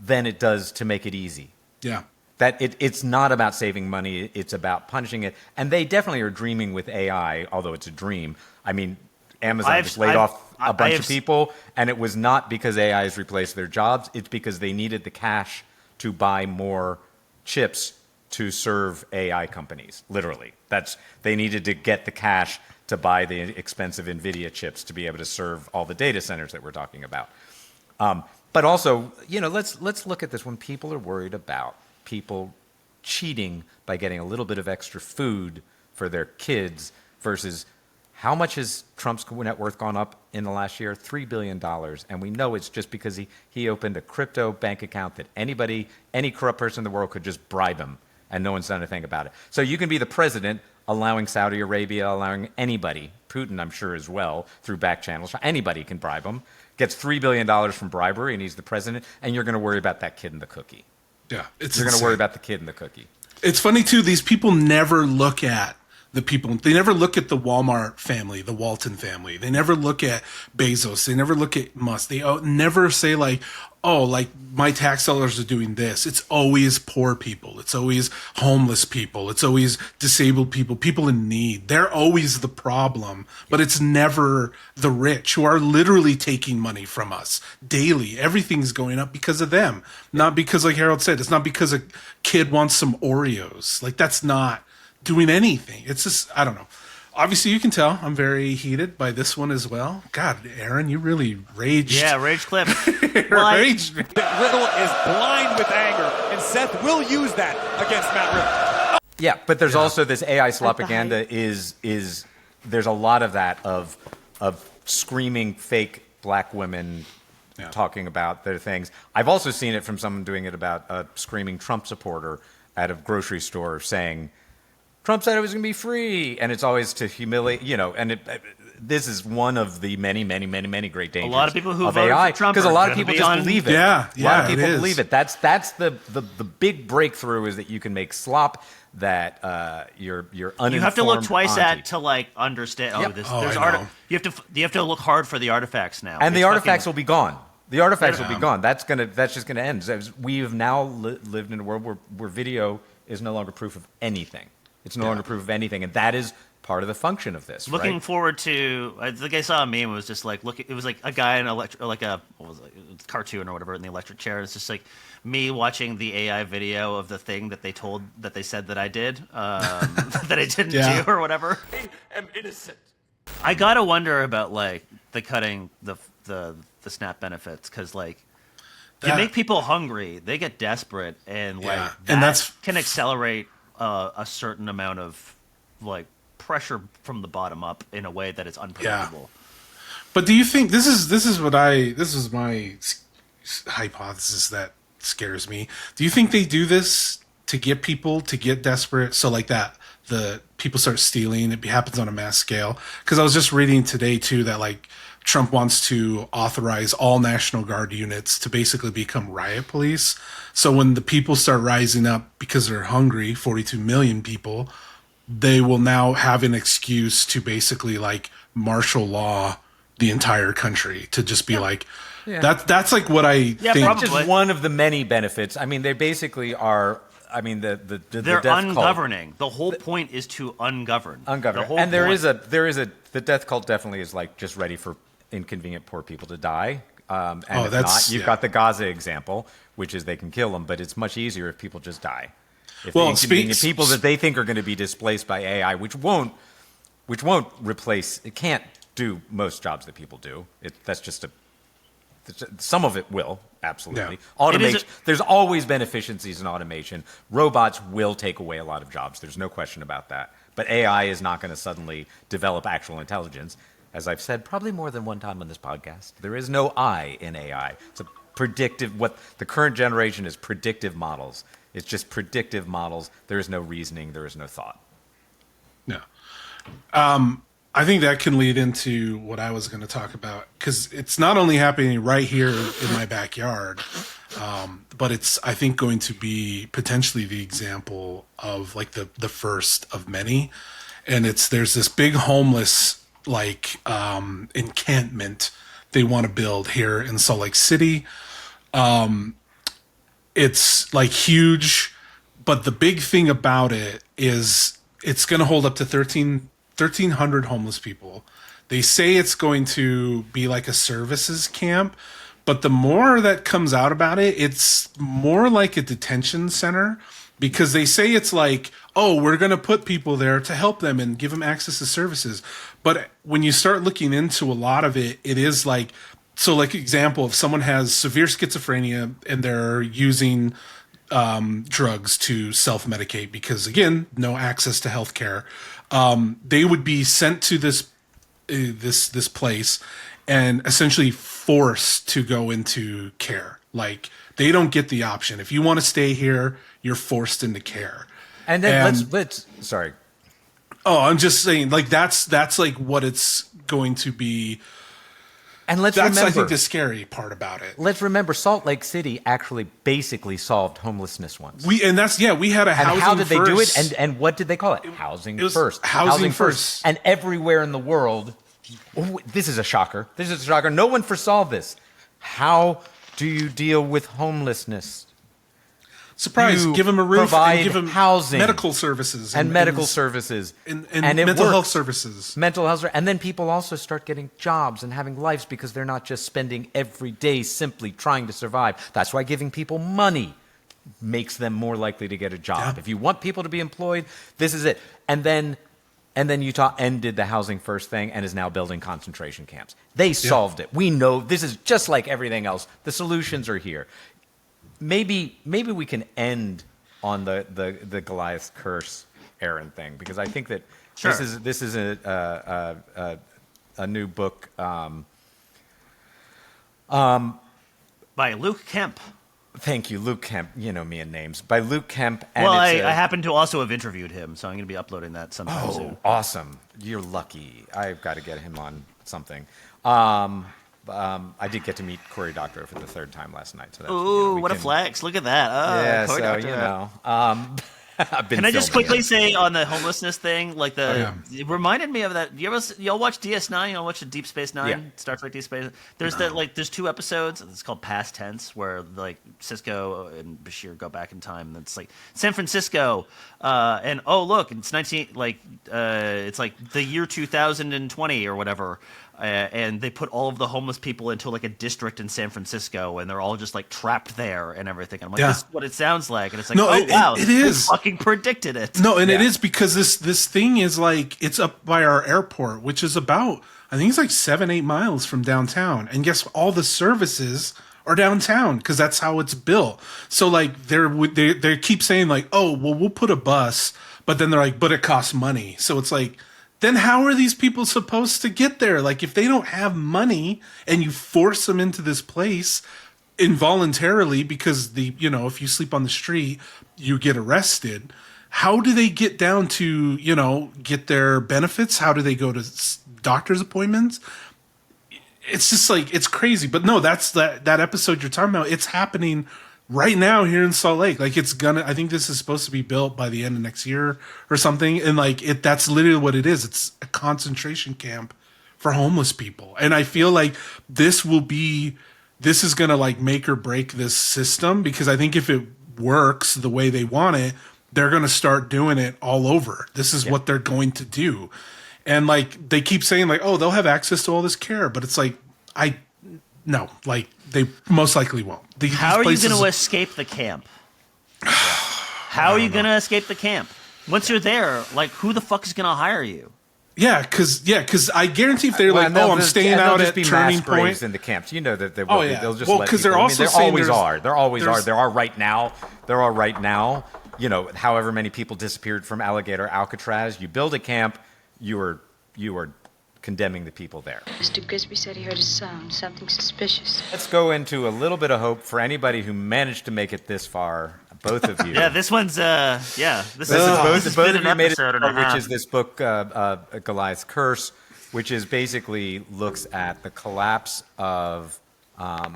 than it does to make it easy. Yeah. That it's not about saving money. It's about punishing it. And they definitely are dreaming with AI, although it's a dream. Amazon just laid off a bunch of people, and it was not because AI has replaced their jobs. It's because they needed the cash to buy more chips to serve AI companies, literally. They needed to get the cash to buy the expensive NVIDIA chips to be able to serve all the data centers that we're talking about. But also, let's look at this. When people are worried about people cheating by getting a little bit of extra food for their kids versus how much has Trump's net worth gone up in the last year? $3 billion. And we know it's just because he opened a crypto bank account that any corrupt person in the world could just bribe him. And no one's done anything about it. So you can be the president allowing Saudi Arabia, allowing anybody, Putin I'm sure as well, through back channels. Anybody can bribe him. Gets $3 billion from bribery and he's the president. And you're going to worry about that kid in the cookie. Yeah. You're going to worry about the kid in the cookie. It's funny too, these people never look at the people. They never look at the Walmart family, the Walton family. They never look at Bezos. They never look at Musk. They never say my tax dollars are doing this. It's always poor people. It's always homeless people. It's always disabled people, people in need. They're always the problem, but it's never the rich who are literally taking money from us daily. Everything's going up because of them, not because, like Harold said, it's not because a kid wants some Oreos. That's not doing anything. It's just, I don't know. Obviously, you can tell I'm very heated by this one as well. God, Aaron, you really raged. Yeah, rage clip. Raged. Riddle is blind with anger, and Seth will use that against Matt Riddle. Yeah, but there's also this AI propaganda is there's a lot of that of screaming fake black women talking about their things. I've also seen it from someone doing it about a screaming Trump supporter at a grocery store saying, Trump said it was going to be free, and it's always to humiliate, and this is one of the many great dangers. lot of people who of voted AI, for Trump because a are lot of gonna people be just on- believe it. Yeah, a lot of it people is. believe it. That's the big breakthrough is that you can make slop that you're uninformed. You have to look twice onto. at to like understand. Yep. Oh, this Oh, there's I know. you have to look hard for the artifacts now. And the It's artifacts fucking- will be gone. The artifacts will Yeah. be gone. That's just gonna end. We have now lived in a world where video is no longer proof of anything. It's no longer proof of anything, and that is part of the function of this. Looking right? forward to, I think I saw a meme. It was just like it was like a guy in what was it, cartoon or whatever in the electric chair. It's just like me watching the AI video of the thing that they said that I did that I didn't Yeah. do or whatever. I am innocent. I gotta wonder about like the cutting the SNAP benefits because like you That- make people hungry, they get desperate, and like Yeah. that And that's- can accelerate a certain amount of like pressure from the bottom up in a way that is unpredictable. But do you think this is my hypothesis that scares me? Do you think they do this to get people to get desperate? So like that, the people start stealing. It happens on a mass scale. Because I was just reading today too that like Trump wants to authorize all National Guard units to basically become riot police. So when the people start rising up because they're hungry, 42 million people, they will now have an excuse to basically like martial law the entire country to just be like, that's like what I think. probably. Just one of the many benefits. I mean, they basically are. I mean, They're death cult. ungoverning. The whole point is to ungovern. Ungoverned. The whole And there point. is a the death cult definitely is like just ready for inconvenient poor people to die. And if that's- not, you've yeah. got the Gaza example, which is they can kill them, but it's much easier if people just die. If Well, the inconvenient people that they think are going to be displaced by AI, which won't replace, it can't do most jobs that people do. That's just some of it will, absolutely. Yeah. Automation. It is There's always been efficiencies in automation. Robots will take away a lot of jobs. There's no question about that. But AI is not going to suddenly develop actual intelligence. As I've said probably more than one time on this podcast, there is no I in AI. It's a predictive, what the current generation is predictive models. It's just predictive models. There is no reasoning. There is no thought. No. I think that can lead into what I was going to talk about because it's not only happening right here in my backyard, but it's, I think, going to be potentially the example of like the first of many. And there's this big homeless like encampment they want to build here in Salt Lake City. It's like huge, but the big thing about it is it's going to hold up to 1,300 homeless people. They say it's going to be like a services camp, but the more that comes out about it, it's more like a detention center because they say it's like, oh, we're going to put people there to help them and give them access to services. But when you start looking into a lot of it, it is like, so like example, if someone has severe schizophrenia and they're using drugs to self-medicate because again, no access to healthcare, they would be sent to this place and essentially forced to go into care. Like they don't get the option. If you want to stay here, you're forced into care. And then let's sorry. Oh, I'm just saying, like that's like what it's going to be. And let's That's remember, I think the scary part about it. let's remember, Salt Lake City actually basically solved homelessness once. We had a And housing how did they do it? first. And what did they call it? Housing it was first. housing first. And everywhere in the world, this is a shocker. This is a shocker. No one foresaw this. How do you deal with homelessness? Surprise! You Give them a roof provide and give them housing medical services and medical services and it mental health works. services. Mental health, and then people also start getting jobs and having lives because they're not just spending every day simply trying to survive. That's why giving people money makes them more likely to get a job. Yeah. If you want people to be employed, this is it. And then Utah ended the housing first thing and is now building concentration camps. They solved it. We know this is just like everything else. The solutions are here. Maybe we can end on the Goliath curse Aaron thing because I think that Sure. this is a new book By Luke Kemp. Thank you, Luke Kemp. You know me and names. By Luke Kemp. And Well, I it's happen to also have interviewed him, so I'm going to be uploading that sometime soon. Awesome. You're lucky. I've got to get him on something. I did get to meet Cory Doctorow for the third time last night. So that's, Ooh, what a flex. Look at that. Oh, yeah, Cory so, Doctorow. I've been Can I just filming quickly it. say on the homelessness thing, like yeah. it reminded me of that. Y'all watch DS9? Y'all watch the Deep Space Nine? Yeah. Star Trek Deep Space. There's there's 2 episodes. It's called Past Tense, where like Cisco and Bashir go back in time. And it's like San Francisco, and oh look, it's it's like the year 2020 or whatever. And they put all of the homeless people into like a district in San Francisco, and they're all just like trapped there and everything. And I'm like, Yeah. this is what it sounds like, and it's like, No, wow, it we is. fucking predicted it. No, and it is because this thing is like it's up by our airport, which is about I think it's like 7-8 miles from downtown. And guess what? All the services are downtown because that's how it's built. So like they keep saying like, oh well, we'll put a bus, but then they're like, but it costs money. So it's like, then how are these people supposed to get there? Like if they don't have money and you force them into this place involuntarily because if you sleep on the street, you get arrested. How do they get down to, get their benefits? How do they go to doctor's appointments? It's just like, it's crazy. But no, that's that episode you're talking about. It's happening right now here in Salt Lake. Like I think this is supposed to be built by the end of next year or something. And like that's literally what it is. It's a concentration camp for homeless people. And I feel like this is going to like make or break this system, because I think if it works the way they want it, they're going to start doing it all over. This is what they're going to do. And like they keep saying like, oh, they'll have access to all this care, but it's like, no, like they most likely won't. How are you going to escape the camp? How are you going to escape the camp? Once you're there, like who the fuck is going to hire you? Yeah, because I guarantee if they're like, I'm staying out at Turning Point in the camps. You know that they Oh, will. yeah. They'll just Well, let 'cause people. they're also there saying always there's- are. There always there's- are. There are right now. There are right now. However many people disappeared from Alligator Alcatraz. You build a camp. You are condemning the people there. Mr. Grisby said he heard a sound, something suspicious. Let's go into a little bit of hope for anybody who managed to make it this far. Both of you. Yeah, this one's This is both both of of you made it, episode and a which half. is this book, Goliath's Curse, which is basically looks at the collapse of how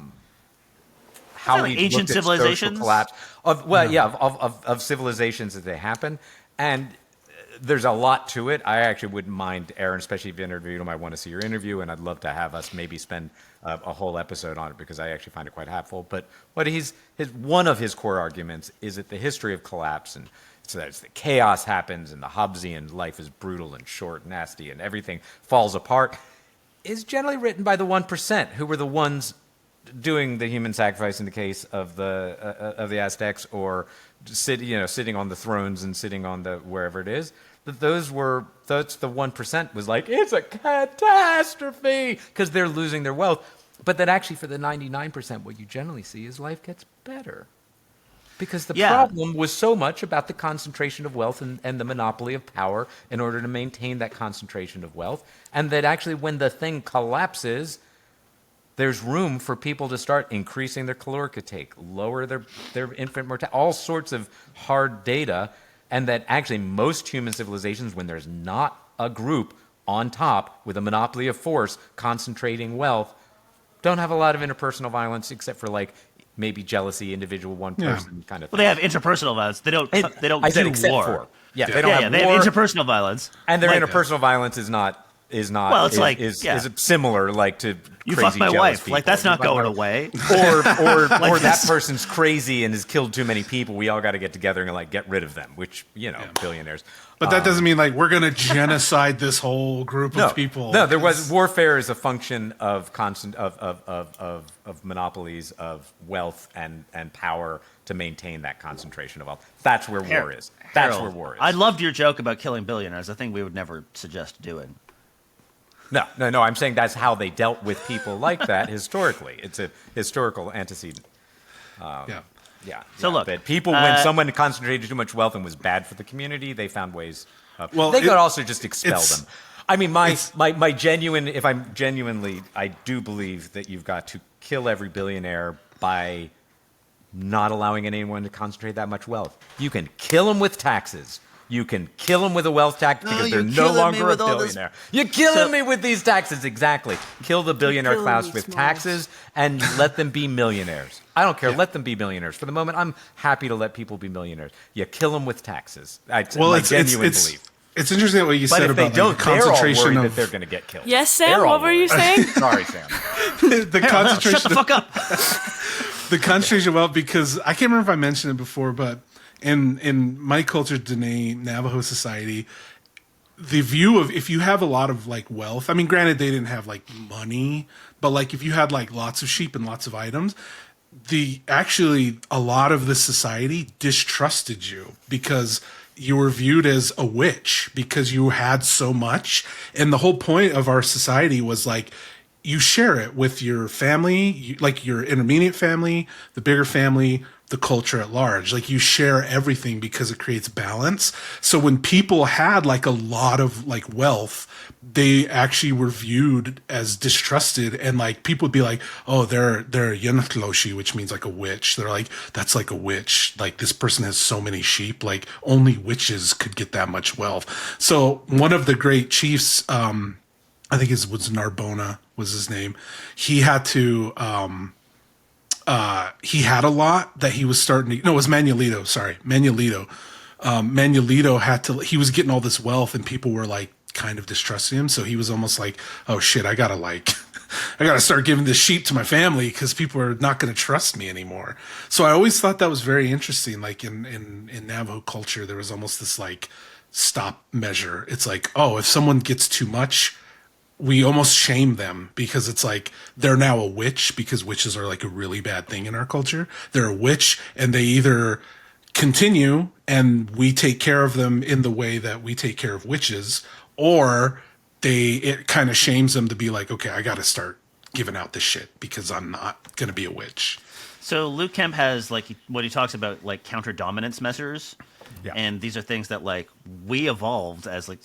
like we ancient looked at social civilizations? collapse of civilizations as they happen, and there's a lot to it. I actually wouldn't mind, Aaron, especially if you interviewed him. I want to see your interview, and I'd love to have us maybe spend a whole episode on it because I actually find it quite helpful. But one of his core arguments is that the history of collapse, and so that the chaos happens, and the Hobbesian life is brutal and short, nasty, and everything falls apart, is generally written by the 1%, who were the ones doing the human sacrifice in the case of the Aztecs, or sitting on the thrones and sitting on the wherever it is. That's the 1% was like, it's a catastrophe because they're losing their wealth. But that actually for the 99%, what you generally see is life gets better. Because the problem was so much about the concentration of wealth and the monopoly of power in order to maintain that concentration of wealth. And that actually when the thing collapses, there's room for people to start increasing their caloric intake, lower their infant mortality, all sorts of hard data. And that actually most human civilizations, when there's not a group on top with a monopoly of force concentrating wealth, don't have a lot of interpersonal violence except for like maybe jealousy, individual one person kind of thing. Well, they have interpersonal violence. They don't. I said do except war. for. Yeah, they don't have they war. have interpersonal violence. And their Like- interpersonal violence is not. Well, it's is similar like to You crazy fucked my jealous wife. people. Like that's not going away. Or that this. person's crazy and has killed too many people. We all got to get together and like get rid of them. Which billionaires. But that doesn't mean like we're going to genocide this whole group of people. No, there was warfare is a function of constant of monopolies of wealth and power to maintain that concentration of wealth. That's where war is. That's where war is. I loved your joke about killing billionaires. I think we would never suggest doing. No. I'm saying that's how they dealt with people like that historically. It's a historical antecedent. So look, that people, when someone concentrated too much wealth and was bad for the community, they found ways. Well, they could also just expel them. I mean, my genuine, if I'm genuinely, I do believe that you've got to kill every billionaire by not allowing anyone to concentrate that much wealth. You can kill them with taxes. You can kill them with a wealth tax because they're no longer a billionaire. You're killing me with these taxes. Exactly. Kill the billionaire class with taxes and let them be millionaires. I don't care. Let them be millionaires. For the moment, I'm happy to let people be millionaires. You kill them with taxes. Well, my genuine belief. It's interesting what you said about the concentration they're all worried of that they're going to get killed. Yes, Sam. What were you saying? Sorry, Sam. The concentration. Shut the fuck up. The concentration of wealth, because I can't remember if I mentioned it before, but in my culture, Dene Navajo society, the view of if you have a lot of like wealth, I mean, granted they didn't have like money, but like if you had like lots of sheep and lots of items, a lot of the society distrusted you because you were viewed as a witch because you had so much. And the whole point of our society was like, you share it with your family, like your intermediate family, the bigger family, the culture at large. Like you share everything because it creates balance. So when people had like a lot of like wealth, they actually were viewed as distrusted, and like people would be like, oh, they're Yanatloshi, which means like a witch. They're like, that's like a witch. Like this person has so many sheep, like only witches could get that much wealth. So one of the great chiefs, I think it was Narbona was his name. He had to, he had a lot that he was starting to, no, it was Manuelito. Sorry. Manuelito. Manuelito he was getting all this wealth and people were like kind of distrusting him. So he was almost like, oh shit, I gotta start giving this sheep to my family because people are not going to trust me anymore. So I always thought that was very interesting. Like in Navajo culture, there was almost this like stop measure. It's like, oh, if someone gets too much, we almost shame them because it's like they're now a witch, because witches are like a really bad thing in our culture. They're a witch and they either continue and we take care of them in the way that we take care of witches, or it kind of shames them to be like, okay, I got to start giving out this shit because I'm not going to be a witch. So Luke Kemp has like what he talks about, like counter dominance measures. Yeah. And these are things that like we evolved as like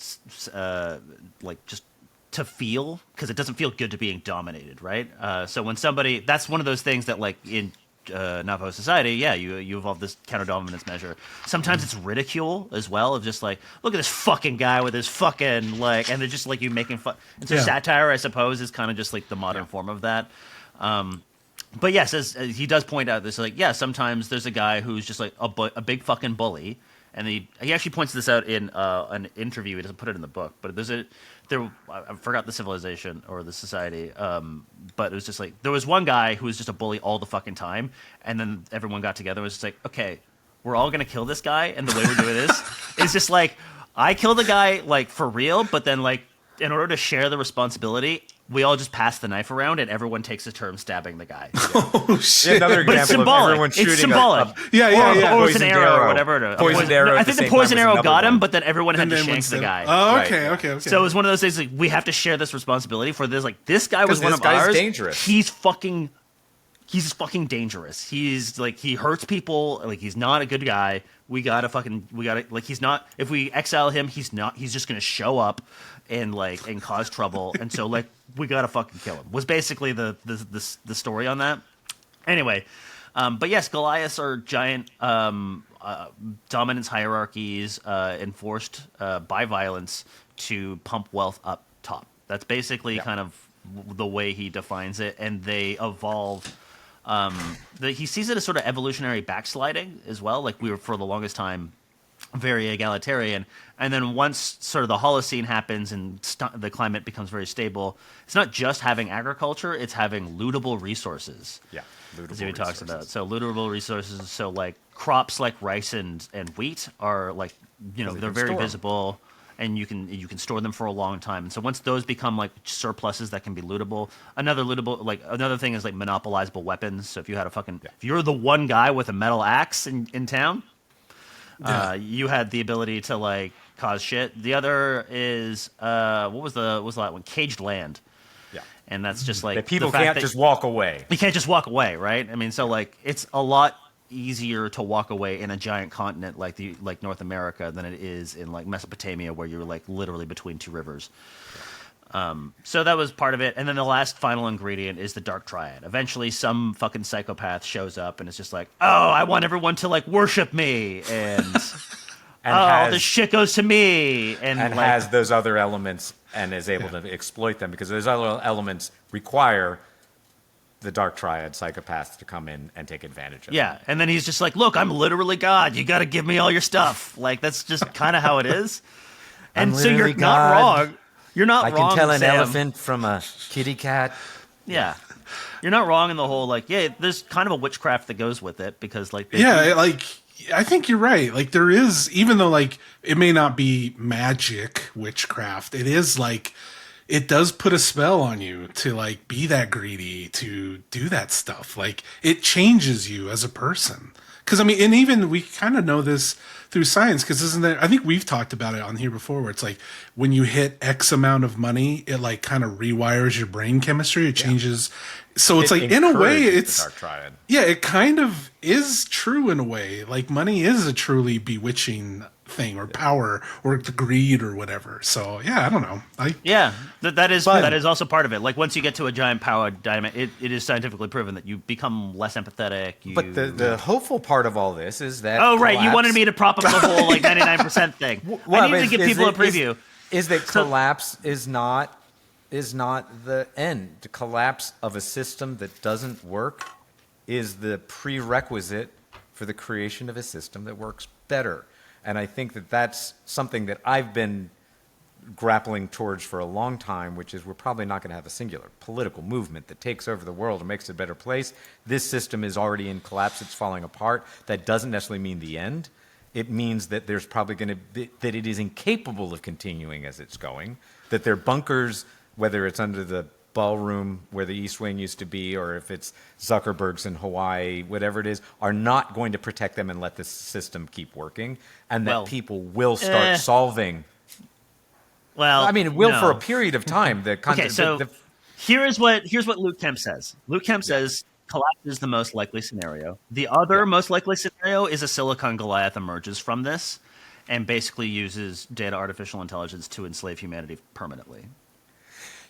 just to feel, because it doesn't feel good to being dominated, right? So when somebody, that's one of those things that like in Navajo society, you evolve this counter dominance measure. Sometimes it's ridicule as well, of just like, look at this fucking guy with his fucking like, and they're just like you making fun. And so satire, I suppose, is kind of just like the modern form of that. But yes, as he does point out, this like, sometimes there's a guy who's just like a big fucking bully, and he actually points this out in an interview. He doesn't put it in the book, but I forgot the civilization or the society, but it was just like there was one guy who was just a bully all the fucking time, and then everyone got together and was just like, okay, we're all gonna kill this guy, and the way we're doing this is just like I kill the guy like for real, but then like in order to share the responsibility, we all just pass the knife around and everyone takes a turn stabbing the guy. Oh shit! Another example but it's symbolic. Of everyone shooting it's symbolic. Or it's an arrow or whatever. Poisoned arrow. I think the poison arrow got him, but then everyone had to shank the guy. Oh, okay, Right. okay. So it was one of those things like we have to share this responsibility for this. Like this guy was one of guy's ours. dangerous. He's fucking dangerous. He's like he hurts people. Like he's not a good guy. We gotta like he's not. If we exile him, he's just gonna show up and cause trouble. And so like we gotta fucking kill him. Was basically the story on that. Anyway, but yes, Goliaths are giant dominance hierarchies enforced by violence to pump wealth up top. That's basically kind of the way he defines it, and they evolve. He sees it as sort of evolutionary backsliding as well. Like we were for the longest time very egalitarian, and then once sort of the Holocene happens and the climate becomes very stable, it's not just having agriculture; it's having lootable resources. Yeah, as he talks about. So lootable resources. So like crops like rice and wheat are like they're very visible. And you can store them for a long time. And so once those become like surpluses that can be lootable, another thing is like monopolizable weapons. So if you had if you're the one guy with a metal axe in town, you had the ability to like cause shit. The other is what was that one? Caged land. Yeah. And that's just like people can't just walk away. You can't just walk away, right? I mean, so like it's a lot easier to walk away in a giant continent like North America than it is in like Mesopotamia, where you're like literally between two rivers. So that was part of it. And then the last final ingredient is the dark triad. Eventually some fucking psychopath shows up and it's just like, oh, I want everyone to like worship me. And, this shit goes to me. And like, has those other elements and is able to exploit them because those other elements require the dark triad psychopaths to come in and take advantage of them. Yeah. And then he's just like, look, I'm literally God. You got to give me all your stuff. Like, that's just kind of how it is. And so you're not wrong. You're not wrong. I can tell an Sam. elephant from a kitty cat. Yeah. You're not wrong in the whole, like, yeah, there's kind of a witchcraft that goes with it because, like... I think you're right. Like, there is, even though, like, it may not be magic witchcraft, it is, like, it does put a spell on you to, like, be that greedy, to do that stuff. Like, it changes you as a person. Because, I mean, and even we kind of know this through science, because isn't there, I think we've talked about it on here before, where it's like when you hit X amount of money, it like kind of rewires your brain chemistry. It changes. So it's like, in a way, it's, dark triad. Yeah, it kind of is true in a way. Like money is a truly bewitching thing, or power, or the greed, or whatever. So yeah, I don't know. That is also part of it. Like once you get to a giant power dynamic, it is scientifically proven that you become less empathetic. But the hopeful part of all this is that you wanted me to prop up the whole like 99% thing. I need to give people a preview. Is that collapse is not the end. The collapse of a system that doesn't work is the prerequisite for the creation of a system that works better. And I think that that's something that I've been grappling towards for a long time, which is we're probably not going to have a singular political movement that takes over the world and makes it a better place. This system is already in collapse. It's falling apart. That doesn't necessarily mean the end. It means that there's probably going to be, that it is incapable of continuing as it's going, that there are bunkers, whether it's under the ballroom where the East Wing used to be, or if it's Zuckerberg's in Hawaii, whatever it is, are not going to protect them and let this system keep working, and that people will start solving. Well, I mean, it will for a period of time. Here's what Luke Kemp says. Luke Kemp says collapse is the most likely scenario. The other most likely scenario is a Silicon Goliath emerges from this and basically uses data artificial intelligence to enslave humanity permanently.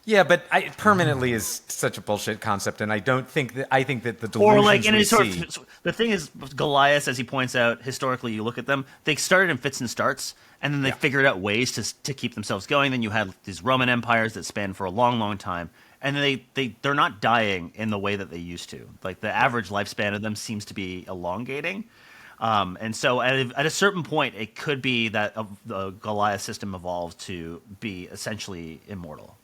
Yeah, but permanently is such a bullshit concept, and I think that the delusions or like we the thing is, Goliath, as he points out, historically, you look at them, they started in fits and starts, and then they figured out ways to keep themselves going. Then you had these Roman empires that spanned for a long, long time, and they're not dying in the way that they used to. Like the average lifespan of them seems to be elongating. And so at a certain point, it could be that the Goliath system evolved to be essentially immortal.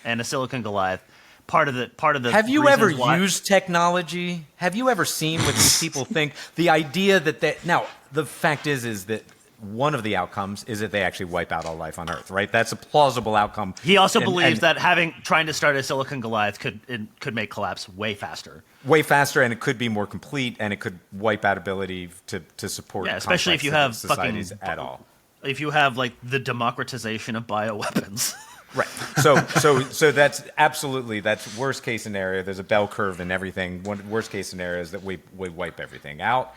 And a Silicon Goliath, part of the. Have you ever used technology? Have you ever seen what these people think? The idea that now the fact is that one of the outcomes is that they actually wipe out all life on Earth, right? That's a plausible outcome. He also believes that trying to start a Silicon Goliath could make collapse way faster. Way faster, and it could be more complete, and it could wipe out ability to support. Yeah, especially if you have societies fucking at all. If you have like the democratization of bioweapons. Right. So that's absolutely, that's worst case scenario. There's a bell curve and everything. Worst case scenario is that we wipe everything out.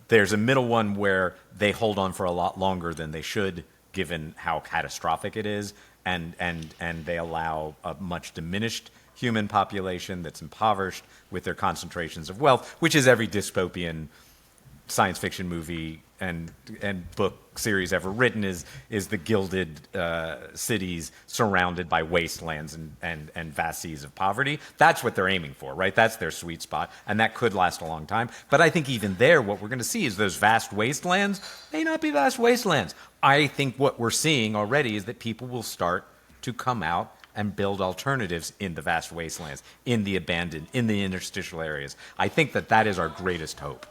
There's a middle one where they hold on for a lot longer than they should, given how catastrophic it is, and they allow a much diminished human population that's impoverished with their concentrations of wealth, which is every dystopian science fiction movie and book series ever written is the gilded cities surrounded by wastelands and vast seas of poverty. That's what they're aiming for, right? That's their sweet spot, and that could last a long time. But I think even there, what we're going to see is those vast wastelands may not be vast wastelands. I think what we're seeing already is that people will start to come out and build alternatives in the vast wastelands, in the abandoned, in the interstitial areas. I think that is our greatest hope.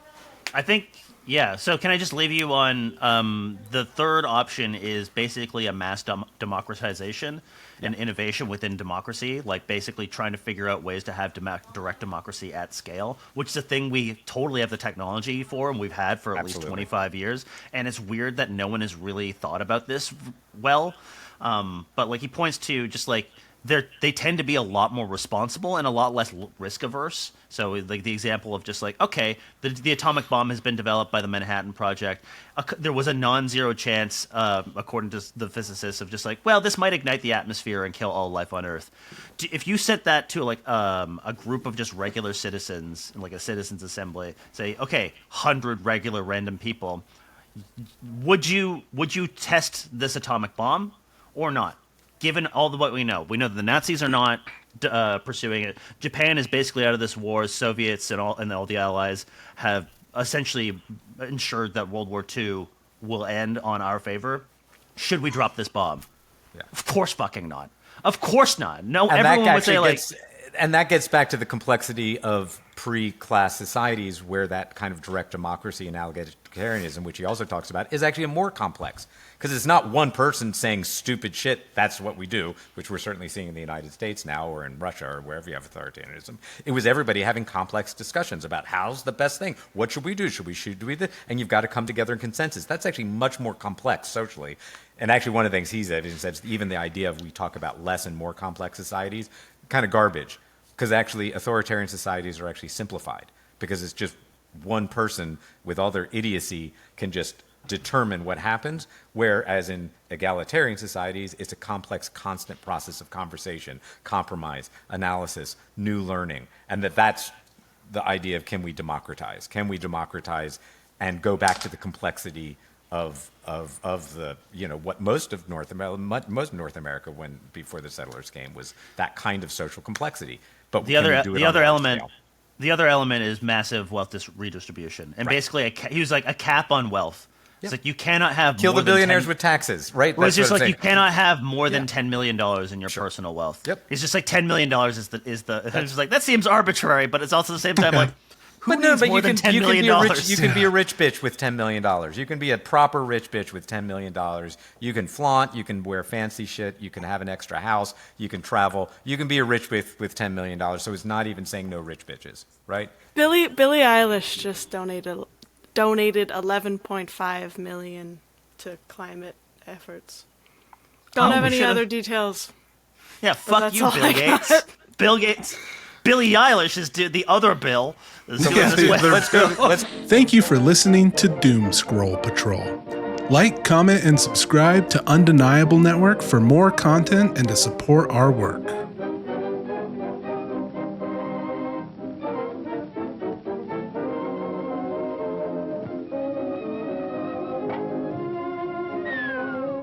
I think, yeah. So can I just leave you on the third option is basically a mass democratization and innovation within democracy, like basically trying to figure out ways to have direct democracy at scale, which is a thing we totally have the technology for and we've had for at least 25 years. And it's weird that no one has really thought about this well. But like he points to just like they tend to be a lot more responsible and a lot less risk averse. So like the example of just like, okay, the atomic bomb has been developed by the Manhattan Project. There was a non-zero chance, according to the physicists, of just like, well, this might ignite the atmosphere and kill all life on Earth. If you set that to like a group of just regular citizens, like a citizens' assembly, say, okay, 100 regular random people, would you test this atomic bomb or not? Given all what we know that the Nazis are not pursuing it. Japan is basically out of this war. Soviets and all the allies have essentially ensured that World War II will end on our favor. Should we drop this bomb? Yeah. Of course, fucking not. Of course not. No, And everyone would say like. And that gets back to the complexity of pre-class societies, where that kind of direct democracy and egalitarianism, which he also talks about, is actually more complex. Because it's not one person saying stupid shit, that's what we do, which we're certainly seeing in the United States now, or in Russia, or wherever you have authoritarianism. It was everybody having complex discussions about how's the best thing, what should we do, should we do this, and you've got to come together in consensus. That's actually much more complex socially. And actually one of the things he said is even the idea of we talk about less and more complex societies, kind of garbage. Because actually authoritarian societies are actually simplified, because it's just one person with all their idiocy can just determine what happens, whereas in egalitarian societies, it's a complex, constant process of conversation, compromise, analysis, new learning, and that's the idea of can we democratize? Can we democratize and go back to the complexity of the, you know, what most of North America when before the settlers came was that kind of social complexity. But the other element is massive wealth redistribution, and basically he was like a cap on wealth. It's like you cannot have kill more the billionaires than 10, with taxes, right? Well, it's just like you cannot have more than $10 million in your personal wealth. Yep. It's just like $10 million is the. It's just like that seems arbitrary, but it's also at the same time like. But you can be a rich bitch with $10 million. You can be a proper rich bitch with $10 million. You can flaunt. You can wear fancy shit. You can have an extra house. You can travel. You can be a rich with $10 million. So it's not even saying no rich bitches, right? Billie Eilish just donated $11.5 million to climate efforts. Don't have any other details. Yeah, fuck you, Bill Gates. Bill Gates. Billie Eilish is the other Bill. Let's go. Thank you for listening to Doom Scroll Patrol. Like, comment, and subscribe to Undeniable Network for more content and to support our work.